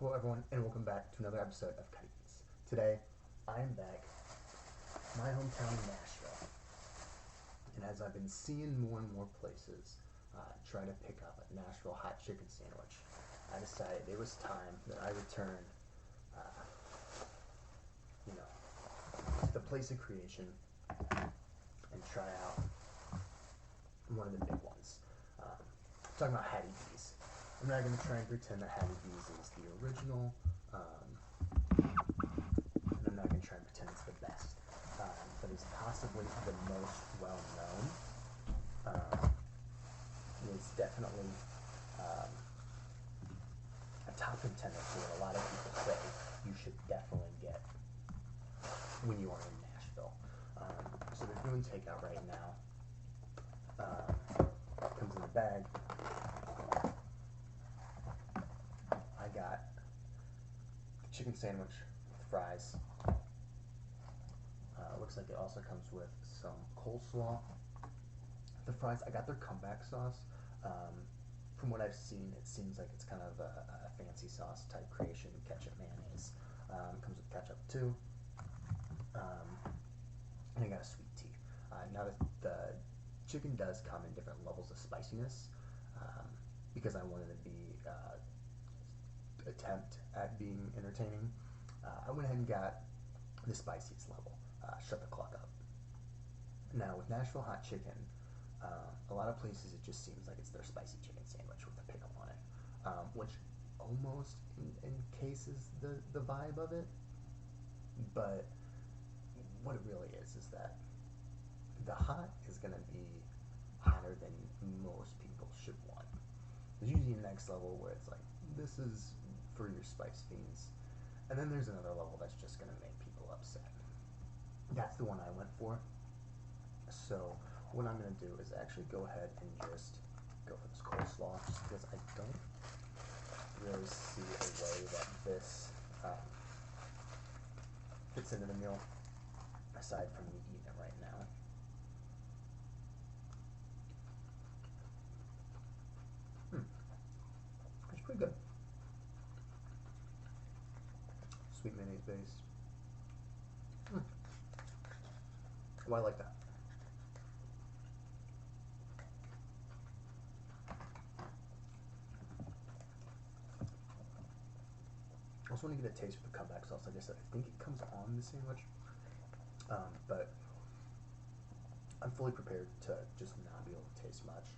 Hello, everyone, and welcome back to another episode of Cut Eats. Today, I am back in my hometown, Nashville, and as I've been seeing more and more places try to pick up a Nashville hot chicken sandwich, I decided it was time that I return, to the place of creation and try out one of the big ones. Talking about Hattie B's. I'm not going to try and pretend that Hattie B's is the original, and I'm not going to try and pretend it's the best, but it's possibly the most well-known. It's definitely a top contender for what a lot of people say you should definitely get when you are in Nashville. So they're doing takeout right now. Comes in a bag. I got the chicken sandwich with fries. Looks like it also comes with some coleslaw. The fries, I got their comeback sauce. From what I've seen, it seems like it's kind of a fancy sauce type creation, ketchup, mayonnaise. Comes with ketchup too. And I got a sweet tea. Now the chicken does come in different levels of spiciness, because I wanted to be attempt at being entertaining. I went ahead and got the spiciest level. Shut the clock up. Now with Nashville hot chicken, a lot of places it just seems like it's their spicy chicken sandwich with a pickle on it, which almost encases the vibe of it. But what it really is that the hot is going to be hotter than most people should want. There's usually a next level where it's like, this is for your spice fiends. And then there's another level that's just going to make people upset. That's the one I went for. So what I'm going to do is actually go ahead and just go for this coleslaw, just because I don't really see a way that this fits into the meal, aside from me eating it right now. It's pretty good. Sweet mayonnaise base. Well, I like that. I also want to get a taste for the comeback sauce. Like I said, I think it comes on the sandwich, but I'm fully prepared to just not be able to taste much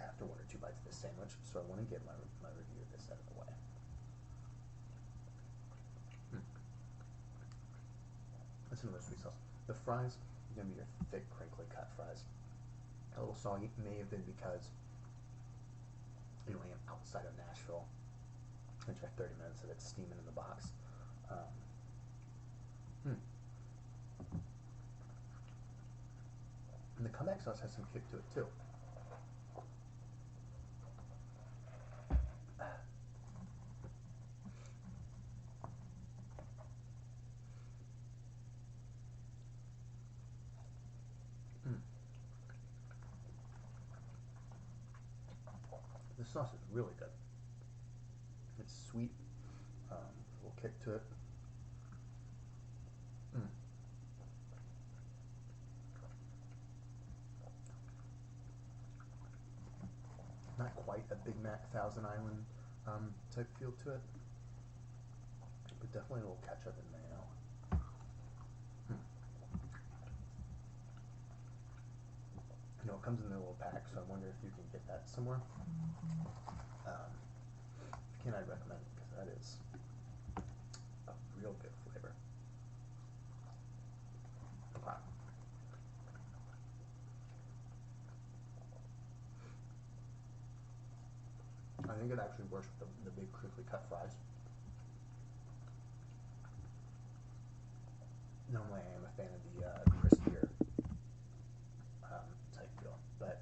after one or two bites of this sandwich, so I want to get my review of this out of the way. That's another sweet sauce. The fries are going to be your thick, crinkly cut fries. A little soggy, may have been because I am outside of Nashville. I tried 30 minutes of it steaming in the box. And the comeback sauce has some kick to it too. The sauce is really good. It's sweet, a little kick to it. Not quite a Big Mac Thousand Island type feel to it, but definitely a little ketchup and mayo. It comes in a little pack, so I wonder if you can get that somewhere. If you can, I'd recommend it, because that is a real good flavor. Okay. I think it actually works with the big crinkly cut fries. Normally I am a fan of the crispier type feel, but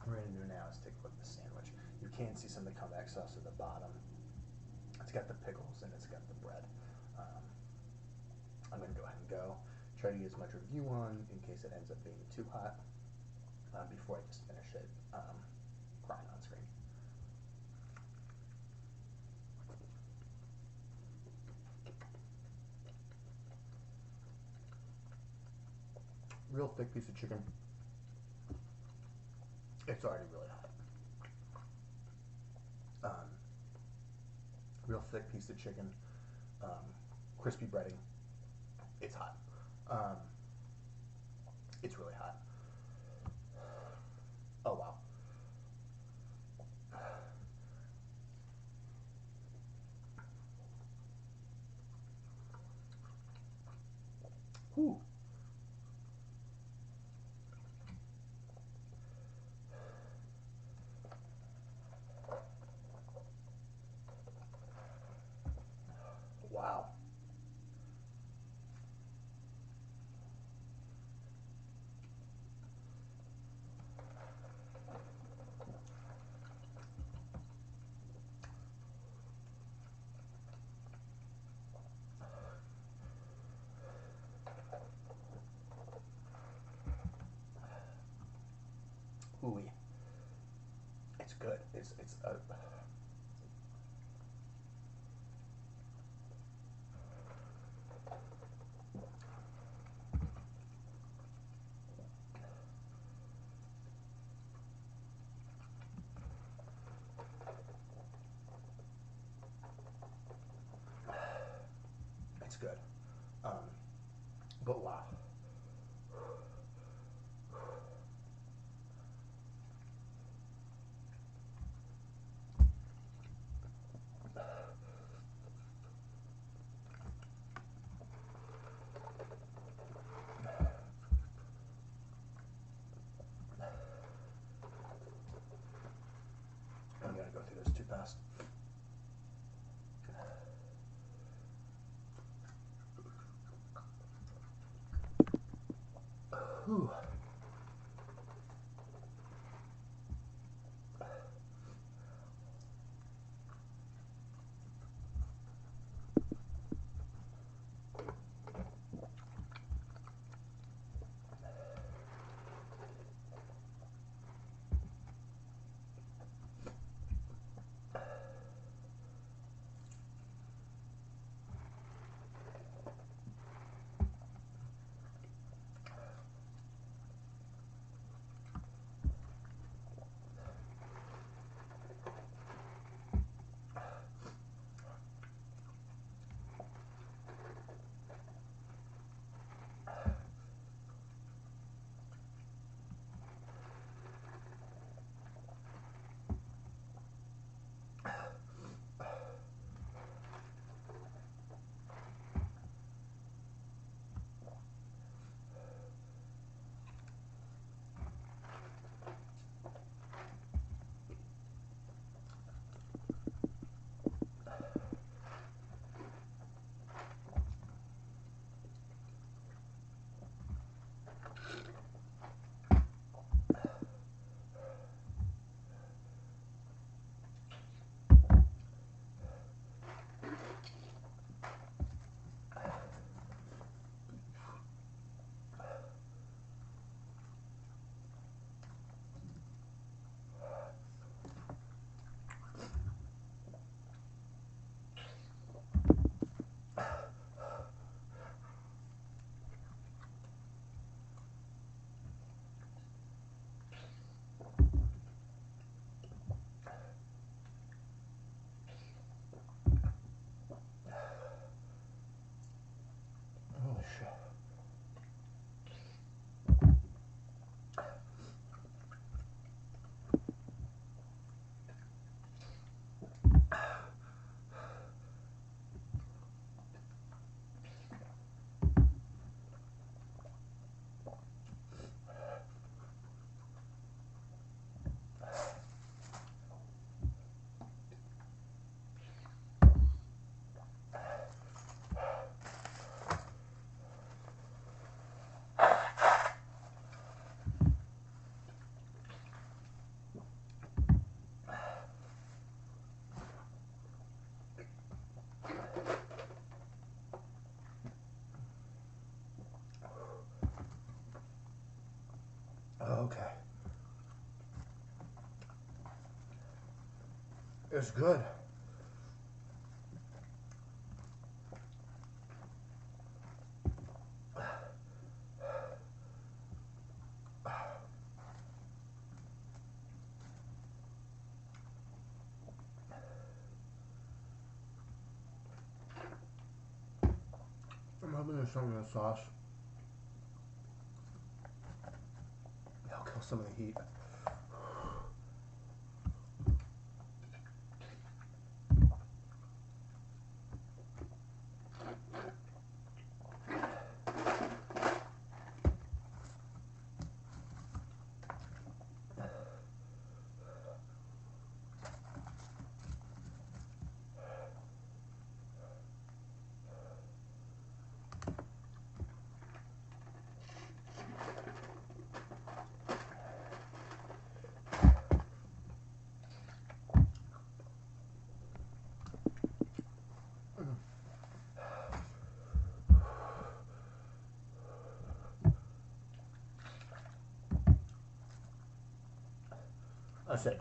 what we're going to do now is take a look at the sandwich. You can see some of the comeback sauce at the bottom. It's got the pickles and it's got the bread. I'm going to go ahead and try to get as much review on in case it ends up being too hot before I just finish it crying on screen. real thick piece of chicken. It's already really hot. Real thick piece of chicken, crispy breading. It's hot. Um, it's really hot. Oh wow. Whew. Wow. Ooh. It's good. It's it's good. Um, but wow. I'm gonna go through this too fast. Whew. Holy shit. Okay. It's good. gonna show me the sauce. That'll kill some of the heat. That's it.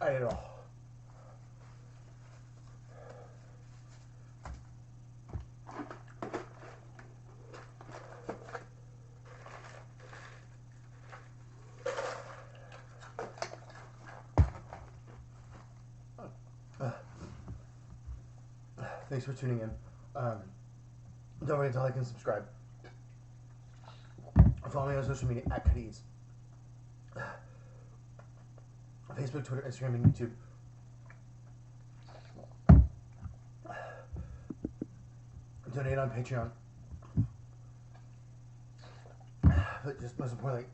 I ate it all. Thanks for tuning in. Don't forget to like and subscribe. Follow me on social media at Cadiz. Facebook, Twitter, Instagram, and YouTube. Donate on Patreon. But just most importantly,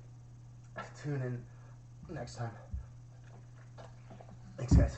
tune in next time. Thanks, guys.